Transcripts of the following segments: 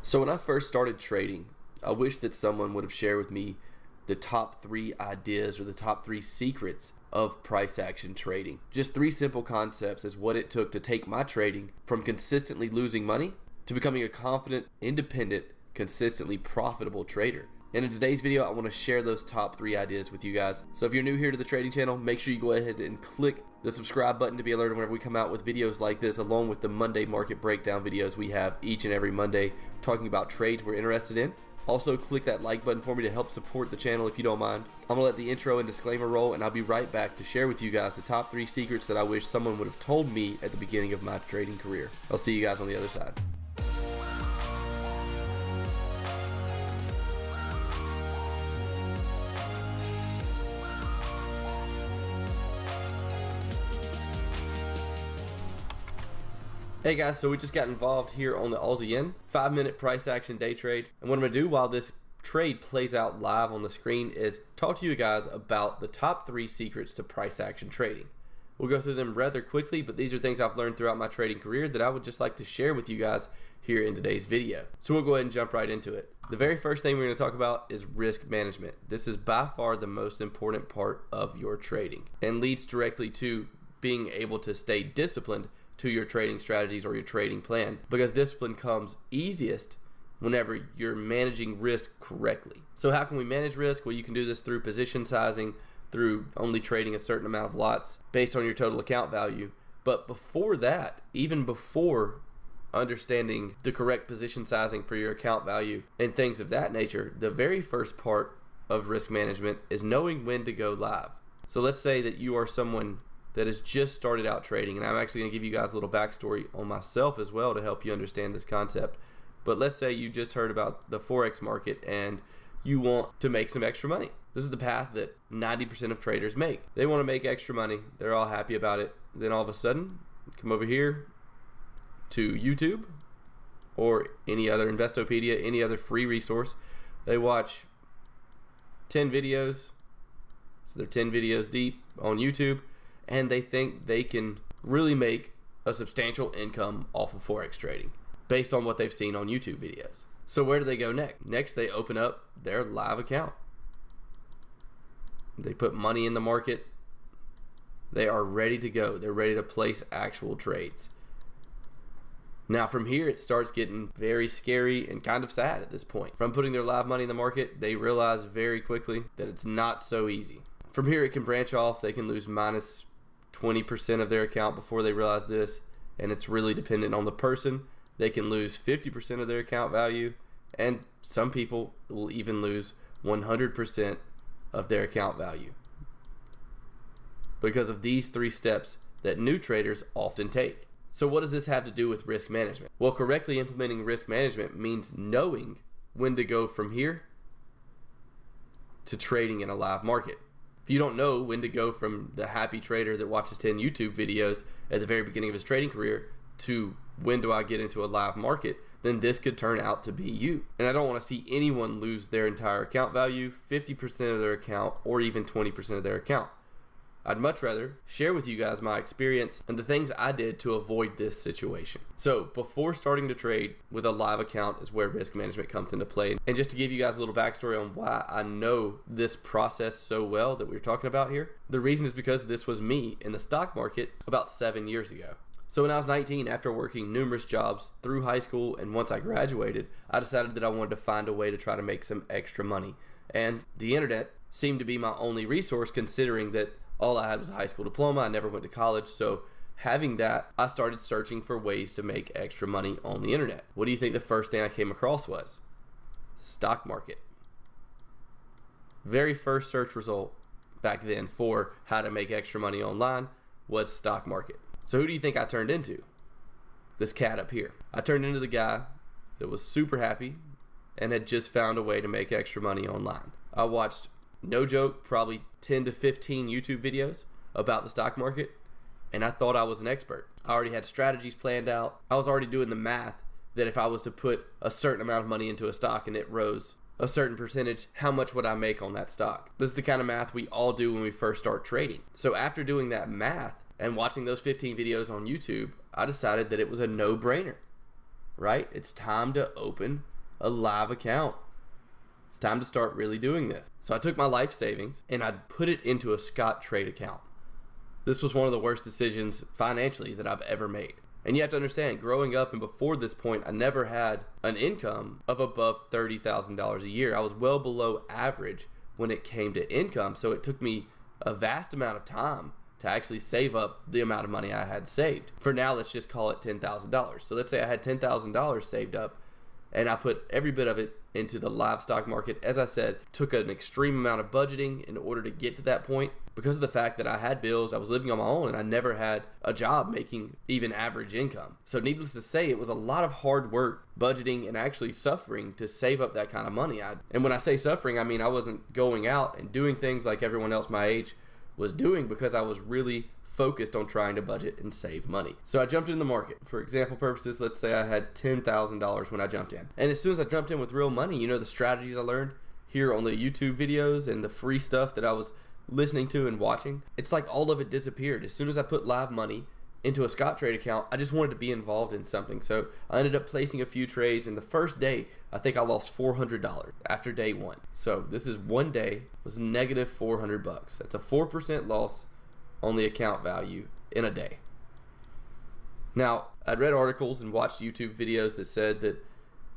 So when I first started trading, I wish that someone would have shared with me the top 3 ideas or the top 3 secrets of price action trading. Just 3 simple concepts as what it took to take my trading from consistently losing money to becoming a confident, independent, consistently profitable trader. And in today's video, I want to share those top 3 ideas with you guys. So if you're new here to the trading channel, make sure you go ahead and click the subscribe button to be alerted whenever we come out with videos like this, along with the Monday market breakdown videos we have each and every Monday talking about trades we're interested in. Also, click that like button for me to help support the channel if you don't mind. I'm going to let the intro and disclaimer roll, and I'll be right back to share with you guys the top 3 secrets that I wish someone would have told me at the beginning of my trading career. I'll see you guys on the other side. Hey guys, so we just got involved here on the Aussie Yen 5-minute price action day trade, and what I'm going to do while this trade plays out live on the screen is talk to you guys about the top 3 secrets to price action trading. We'll go through them rather quickly, but these are things I've learned throughout my trading career that I would just like to share with you guys here in today's video. So we'll go ahead and jump right into it. The very first thing we're going to talk about is risk management. This is by far the most important part of your trading and leads directly to being able to stay disciplined to your trading strategies or your trading plan, because discipline comes easiest whenever you're managing risk correctly. So how can we manage risk? Well, you can do this through position sizing, through only trading a certain amount of lots based on your total account value. But before that, even before understanding the correct position sizing for your account value and things of that nature, the very first part of risk management is knowing when to go live. So let's say that you are someone that has just started out trading, and I'm actually going to give you guys a little backstory on myself as well to help you understand this concept. But let's say you just heard about the Forex market and you want to make some extra money. This is the path that 90% of traders make. They want to make extra money. They're all happy about it. Then all of a sudden, come over here to YouTube or any other Investopedia, any other free resource. They watch 10 videos. So they're 10 videos deep on YouTube, and they think they can really make a substantial income off of Forex trading based on what they've seen on YouTube videos. So where do they go next? Next, they open up their live account. They put money in the market. They are ready to go. They're ready to place actual trades. Now from here, it starts getting very scary and kind of sad at this point. From putting their live money in the market, they realize very quickly that it's not so easy. From here, it can branch off. They can lose minus 20% of their account before they realize this, and it's really dependent on the person. They can lose 50% of their account value, and some people will even lose 100% of their account value because of these 3 steps that new traders often take. So what does this have to do with risk management? Well, correctly implementing risk management means knowing when to go from here to trading in a live market. If you don't know when to go from the happy trader that watches 10 YouTube videos at the very beginning of his trading career to when do I get into a live market, then this could turn out to be you. And I don't want to see anyone lose their entire account value, 50% of their account, or even 20% of their account. I'd much rather share with you guys my experience and the things I did to avoid this situation. So before starting to trade with a live account is where risk management comes into play. And just to give you guys a little backstory on why I know this process so well that we're talking about here, the reason is because this was me in the stock market about 7 years ago. So when I was 19, after working numerous jobs through high school and once I graduated, I decided that I wanted to find a way to try to make some extra money. And the internet seemed to be my only resource, considering that all I had was a high school diploma. I never went to college. So having that, I started searching for ways to make extra money on the internet. What do you think the first thing I came across was? Stock market. Very first search result back then for how to make extra money online was stock market. So who do you think I turned into? This cat up here. I turned into the guy that was super happy and had just found a way to make extra money online. I watched, no joke, probably 10 to 15 YouTube videos about the stock market, and I thought I was an expert. I already had strategies planned out. I was already doing the math that if I was to put a certain amount of money into a stock and it rose a certain percentage, how much would I make on that stock? This is the kind of math we all do when we first start trading. So after doing that math and watching those 15 videos on YouTube, I decided that it was a no-brainer, right? It's time to open a live account. It's time to start really doing this. So I took my life savings and I put it into a Scottrade account. This was one of the worst decisions financially that I've ever made. And you have to understand, growing up and before this point, I never had an income of above $30,000 a year. I was well below average when it came to income. So it took me a vast amount of time to actually save up the amount of money I had saved. For now, let's just call it $10,000. So let's say I had $10,000 saved up and I put every bit of it into the live stock market. As I said, took an extreme amount of budgeting in order to get to that point because of the fact that I had bills, I was living on my own, and I never had a job making even average income. So needless to say, it was a lot of hard work, budgeting, and actually suffering to save up that kind of money. And when I say suffering, I mean I wasn't going out and doing things like everyone else my age was doing because I was really focused on trying to budget and save money. So I jumped in the market. For example purposes, let's say I had $10,000 when I jumped in. And as soon as I jumped in with real money, you know, the strategies I learned here on the YouTube videos and the free stuff that I was listening to and watching, it's like all of it disappeared. As soon as I put live money into a Scottrade account, I just wanted to be involved in something. So I ended up placing a few trades, and the first day, I think I lost $400 after day one. So this is one day, was negative $400. That's a 4% loss on the account value in a day. Now, I'd read articles and watched YouTube videos that said that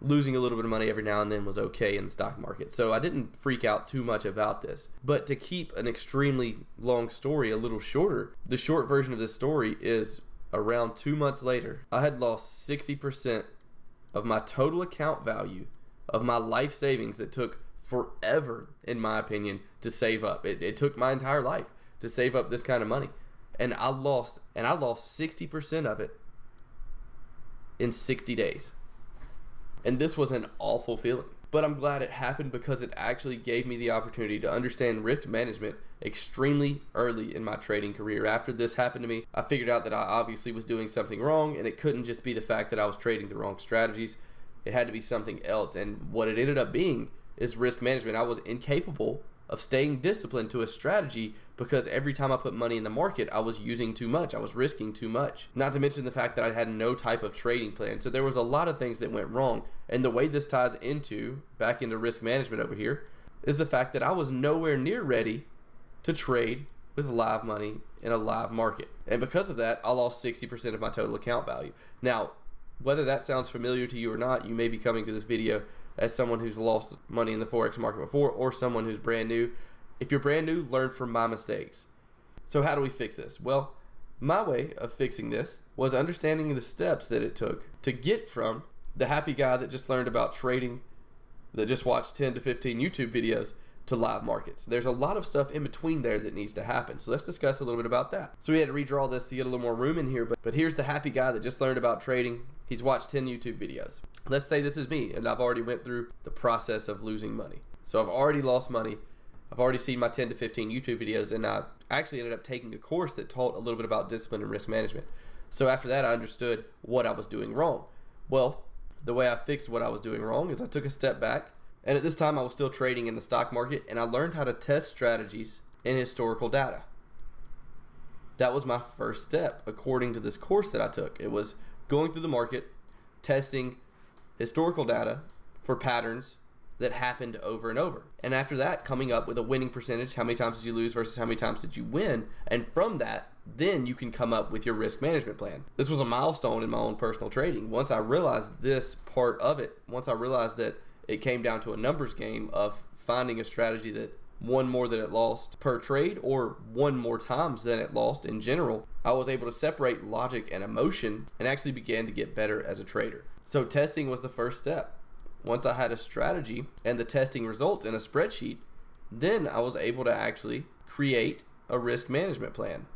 losing a little bit of money every now and then was okay in the stock market. So I didn't freak out too much about this. But to keep an extremely long story a little shorter, the short version of this story is around 2 months later, I had lost 60% of my total account value of my life savings that took forever, in my opinion, to save up. It took my entire life to save up this kind of money. And I lost 60% of it in 60 days. And this was an awful feeling. But I'm glad it happened because it actually gave me the opportunity to understand risk management extremely early in my trading career. After this happened to me, I figured out that I obviously was doing something wrong, and it couldn't just be the fact that I was trading the wrong strategies. It had to be something else. And what it ended up being is risk management. I was incapable of staying disciplined to a strategy because every time I put money in the market, I was using too much. I was risking too much. Not to mention the fact that I had no type of trading plan. So there was a lot of things that went wrong. And the way this ties back into risk management over here, is the fact that I was nowhere near ready to trade with live money in a live market. And because of that, I lost 60% of my total account value. Now, whether that sounds familiar to you or not, you may be coming to this video as someone who's lost money in the Forex market before, or someone who's brand new. If you're brand new, learn from my mistakes. So how do we fix this? Well, my way of fixing this was understanding the steps that it took to get from the happy guy that just learned about trading, that just watched 10 to 15 YouTube videos, to live markets. There's a lot of stuff in between there that needs to happen. So let's discuss a little bit about that. So we had to redraw this to get a little more room in here, but here's the happy guy that just learned about trading. He's watched 10 YouTube videos. Let's say this is me, and I've already went through the process of losing money. So I've already lost money. I've already seen my 10 to 15 YouTube videos, and I actually ended up taking a course that taught a little bit about discipline and risk management. So after that, I understood what I was doing wrong. Well, the way I fixed what I was doing wrong is I took a step back, and at this time I was still trading in the stock market, and I learned how to test strategies in historical data. That was my first step according to this course that I took. It was going through the market, testing historical data for patterns that happened over and over. And after that, coming up with a winning percentage, how many times did you lose versus how many times did you win? And from that, then you can come up with your risk management plan. This was a milestone in my own personal trading. Once I realized this part of it, once I realized that it came down to a numbers game of finding a strategy that won more than it lost per trade, or won more times than it lost in general, I was able to separate logic and emotion and actually began to get better as a trader. So testing was the first step. Once I had a strategy and the testing results in a spreadsheet, then I was able to actually create a risk management plan.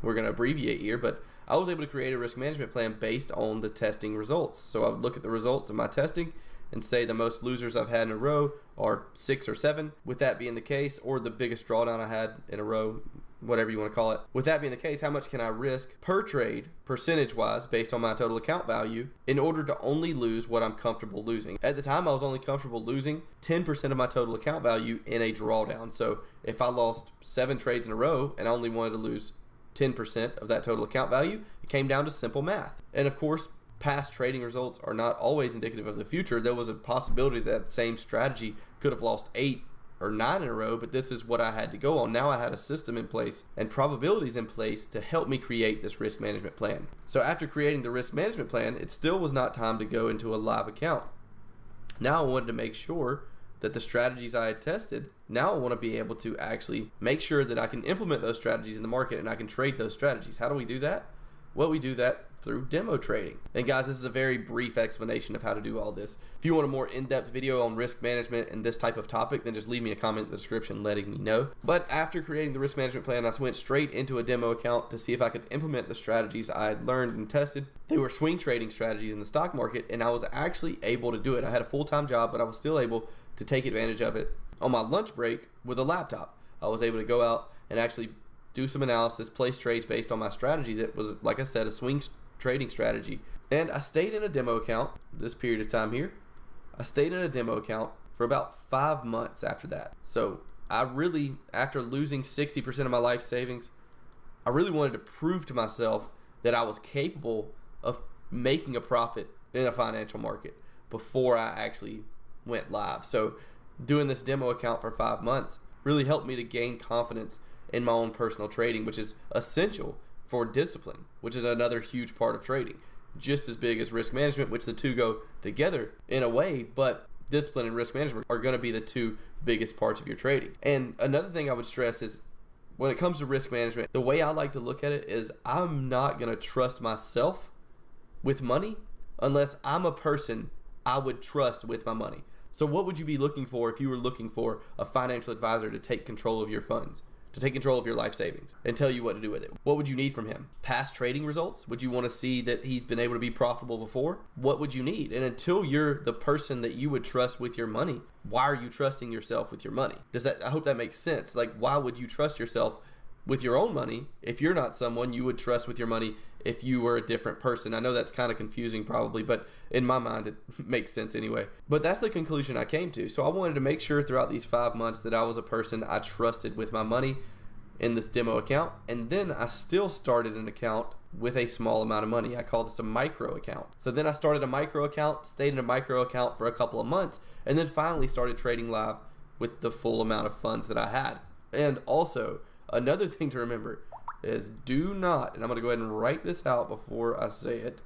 We're going to abbreviate here, but I was able to create a risk management plan based on the testing results. So I would look at the results of my testing and say the most losers I've had in a row are 6 or 7. With that being the case, or the biggest drawdown I had in a row, whatever you want to call it. With that being the case, how much can I risk per trade, percentage-wise, based on my total account value, in order to only lose what I'm comfortable losing? At the time, I was only comfortable losing 10% of my total account value in a drawdown. So if I lost 7 trades in a row and I only wanted to lose 10% of that total account value, it came down to simple math. And of course, Past trading results are not always indicative of the future. There was a possibility that the same strategy could have lost 8 or 9 in a row, but this is what I had to go on. Now I had a system in place and probabilities in place to help me create this risk management plan. So after creating the risk management plan, it still was not time to go into a live account. Now I wanted to make sure that the strategies I had tested, now I want to be able to actually make sure that I can implement those strategies in the market and I can trade those strategies. How do we do that? Well, we do that through demo trading. And guys, this is a very brief explanation of how to do all this. If you want a more in-depth video on risk management and this type of topic, then just leave me a comment in the description letting me know. But after creating the risk management plan, I went straight into a demo account to see if I could implement the strategies I had learned and tested. They were swing trading strategies in the stock market, and I was actually able to do it. I had a full-time job, but I was still able to take advantage of it on my lunch break with a laptop. I was able to go out and actually do some analysis, place trades based on my strategy that was, like I said, a swing trading strategy. And I stayed in a demo account this period of time here. I stayed in a demo account for about 5 months after that. So I really, after losing 60% of my life savings, I really wanted to prove to myself that I was capable of making a profit in a financial market before I actually went live. So doing this demo account for 5 months really helped me to gain confidence in my own personal trading, which is essential for discipline, which is another huge part of trading, just as big as risk management, which the two go together in a way, but discipline and risk management are going to be the two biggest parts of your trading. And another thing I would stress is when it comes to risk management, the way I like to look at it is I'm not going to trust myself with money unless I'm a person I would trust with my money. So what would you be looking for if you were looking for a financial advisor to take control of your funds, to take control of your life savings and tell you what to do with it? What would you need from him? Past trading results? Would you want to see that he's been able to be profitable before? What would you need? And until you're the person that you would trust with your money, why are you trusting yourself with your money? I hope that makes sense. Like, why would you trust yourself with your own money if you're not someone you would trust with your money if you were a different person? I know that's kind of confusing probably, but in my mind it makes sense anyway. But that's the conclusion I came to. So I wanted to make sure throughout these 5 months that I was a person I trusted with my money in this demo account. And then I still started an account with a small amount of money. I call this a micro account. So then I started a micro account, stayed in a micro account for a couple of months, and then finally started trading live with the full amount of funds that I had. And also, another thing to remember is do not, and I'm going to go ahead and write this out before I say it.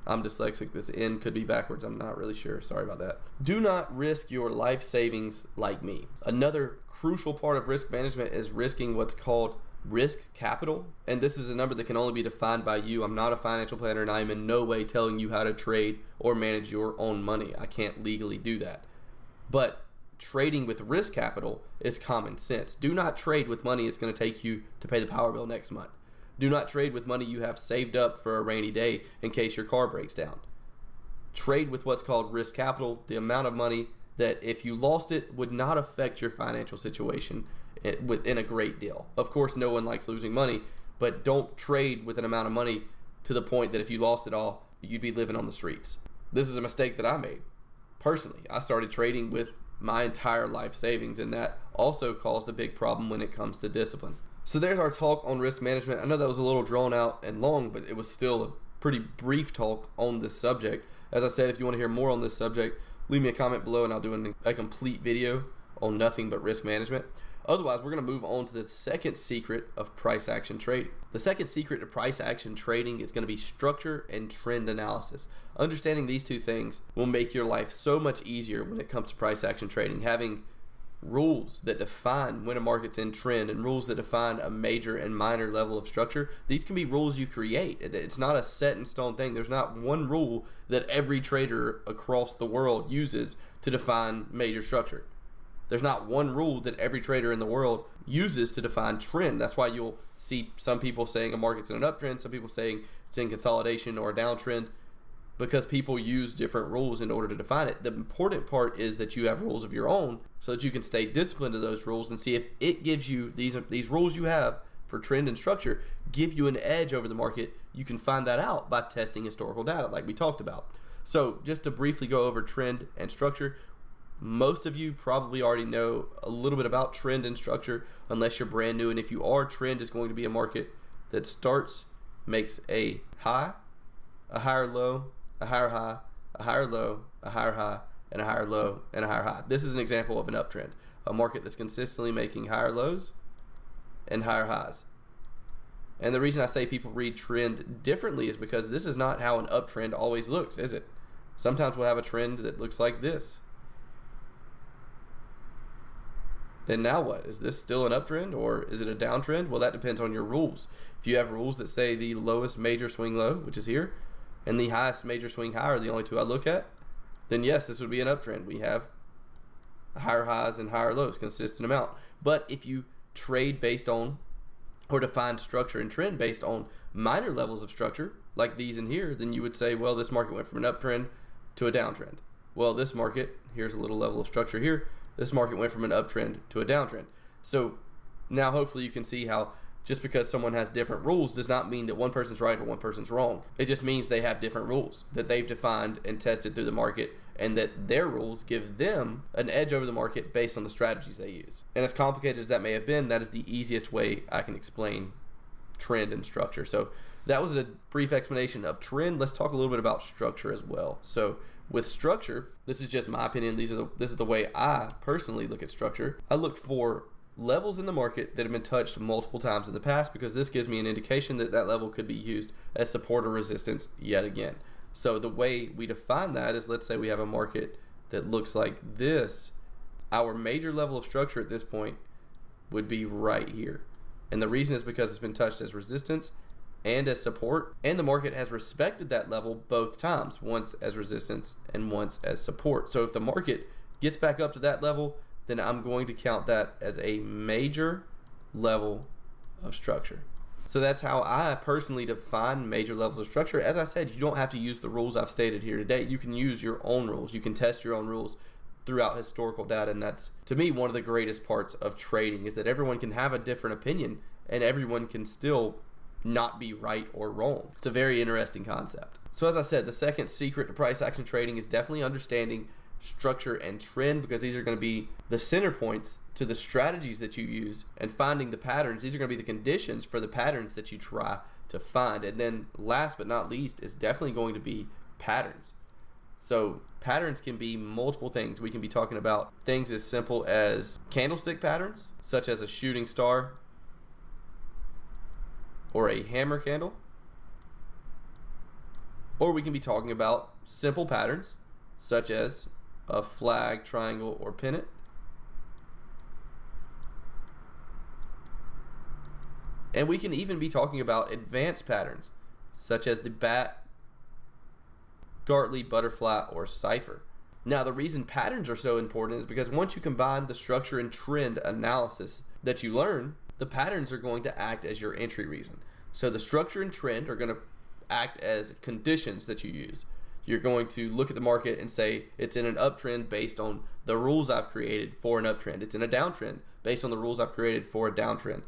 I'm dyslexic. This N could be backwards. I'm not really sure. Sorry about that. Do not risk your life savings like me. Another crucial part of risk management is risking what's called risk capital. And this is a number that can only be defined by you. I'm not a financial planner, and I'm in no way telling you how to trade or manage your own money. I can't legally do that. But trading with risk capital is common sense. Do not trade with money it's going to take you to pay the power bill next month. Do not trade with money you have saved up for a rainy day in case your car breaks down. Trade with what's called risk capital, the amount of money that if you lost it would not affect your financial situation in a great deal. Of course, no one likes losing money, but don't trade with an amount of money to the point that if you lost it all, you'd be living on the streets. This is a mistake that I made. Personally, I started trading with my entire life savings, and that also caused a big problem when it comes to discipline. So there's our talk on risk management. I know that was a little drawn out and long, but it was still a pretty brief talk on this subject. As I said, if you want to hear more on this subject, leave me a comment below and I'll do a complete video on nothing but risk management. Otherwise, we're going to move on to the second secret of price action trading. The second secret of price action trading is going to be structure and trend analysis. Understanding these two things will make your life so much easier when it comes to price action trading. Having rules that define when a market's in trend and rules that define a major and minor level of structure, these can be rules you create. It's not a set in stone thing. There's not one rule that every trader across the world uses to define major structure. There's not one rule that every trader in the world uses to define trend. That's why you'll see some people saying a market's in an uptrend, some people saying it's in consolidation or a downtrend, because people use different rules in order to define it. The important part is that you have rules of your own so that you can stay disciplined to those rules and see if it gives you these rules you have for trend and structure give you an edge over the market. You can find that out by testing historical data like we talked about. So just to briefly go over trend and structure, most of you probably already know a little bit about trend and structure unless you're brand new. And if you are, trend is going to be a market that starts, makes a high, a higher low, a higher high, a higher low, a higher high, and a higher low, and a higher high. This is an example of an uptrend, a market that's consistently making higher lows and higher highs. And the reason I say people read trend differently is because this is not how an uptrend always looks, is it? Sometimes we'll have a trend that looks like this. Then now what? Is this still an uptrend or is it a downtrend? Well, that depends on your rules. If you have rules that say the lowest major swing low, which is here, and the highest major swing high are the only two I look at, then yes, this would be an uptrend. We have higher highs and higher lows, consistent amount. But if you trade based on or define structure and trend based on minor levels of structure, like these in here, then you would say, well, this market went from an uptrend to a downtrend. Well, this market, here's a little level of structure here, this market went from an uptrend to a downtrend. So now hopefully you can see how just because someone has different rules does not mean that one person's right or one person's wrong. It just means they have different rules that they've defined and tested through the market, and that their rules give them an edge over the market based on the strategies they use. And as complicated as that may have been, that is the easiest way I can explain trend and structure. So that was a brief explanation of trend. Let's talk a little bit about structure as well. So with structure, this is just my opinion. This is the way I personally look at structure. I look for levels in the market that have been touched multiple times in the past, because this gives me an indication that that level could be used as support or resistance yet again. So the way we define that is, let's say we have a market that looks like this. Our major level of structure at this point would be right here. And the reason is because it's been touched as resistance and as support, and the market has respected that level both times, once as resistance and once as support. So if the market gets back up to that level, then I'm going to count that as a major level of structure. So that's how I personally define major levels of structure. As I said, you don't have to use the rules I've stated here today. You can use your own rules. You can test your own rules throughout historical data, and that's, to me, one of the greatest parts of trading, is that everyone can have a different opinion and everyone can still not be right or wrong. It's a very interesting concept. So as I said, the second secret to price action trading is definitely understanding structure and trend, because these are going to be the center points to the strategies that you use, and finding the patterns. These are going to be the conditions for the patterns that you try to find. And then last but not least is definitely going to be patterns. So patterns can be multiple things. We can be talking about things as simple as candlestick patterns, such as a shooting star or a hammer candle, or we can be talking about simple patterns such as a flag, triangle, or pennant. And we can even be talking about advanced patterns such as the bat, Gartley, butterfly, or cipher. Now, the reason patterns are so important is because once you combine the structure and trend analysis that you learn, the patterns are going to act as your entry reason. So the structure and trend are going to act as conditions that you use. You're going to look at the market and say it's in an uptrend based on the rules I've created for an uptrend. It's in a downtrend based on the rules I've created for a downtrend.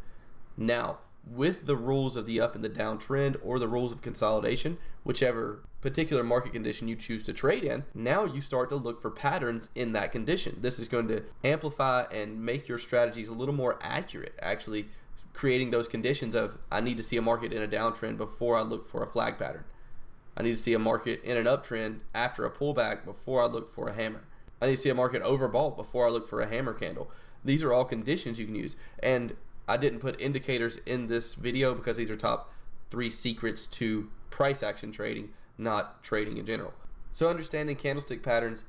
Now, with the rules of the up and the downtrend, or the rules of consolidation, whichever particular market condition you choose to trade in, now you start to look for patterns in that condition. This is going to amplify and make your strategies a little more accurate, actually creating those conditions of, I need to see a market in a downtrend before I look for a flag pattern. I need to see a market in an uptrend after a pullback before I look for a hammer. I need to see a market overbought before I look for a hammer candle. These are all conditions you can use. And I didn't put indicators in this video because these are top 3 secrets to price action trading, not trading in general. So understanding candlestick patterns,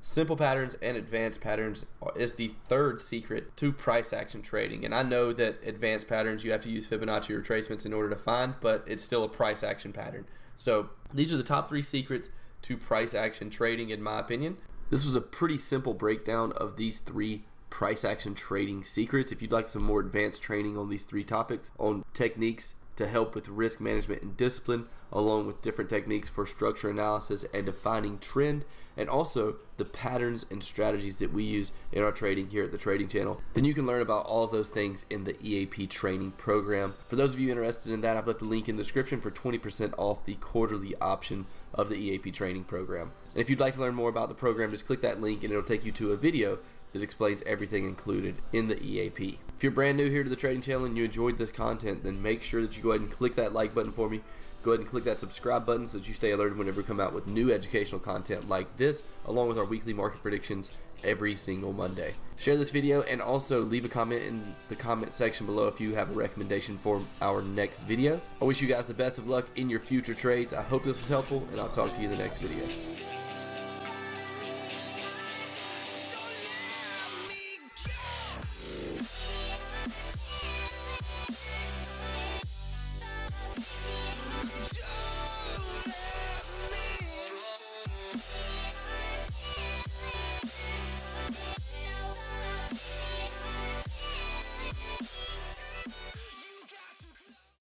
simple patterns, and advanced patterns is the third secret to price action trading. And I know that advanced patterns you have to use Fibonacci retracements in order to find, but it's still a price action pattern. So these are the top 3 secrets to price action trading, in my opinion. This was a pretty simple breakdown of these 3 price action trading secrets. If you'd like some more advanced training on these 3 topics, on techniques to help with risk management and discipline, along with different techniques for structure analysis and defining trend, and also the patterns and strategies that we use in our trading here at the Trading Channel, then you can learn about all of those things in the EAP training program. For those of you interested in that, I've left a link in the description for 20% off the quarterly option of the EAP training program. And if you'd like to learn more about the program, just click that link and it'll take you to a video that explains everything included in the EAP. If you're brand new here to the Trading Channel and you enjoyed this content, then make sure that you go ahead and click that like button for me. Go ahead and click that subscribe button so that you stay alerted whenever we come out with new educational content like this, along with our weekly market predictions every single Monday. Share this video and also leave a comment in the comment section below if you have a recommendation for our next video. I wish you guys the best of luck in your future trades. I hope this was helpful, and I'll talk to you in the next video.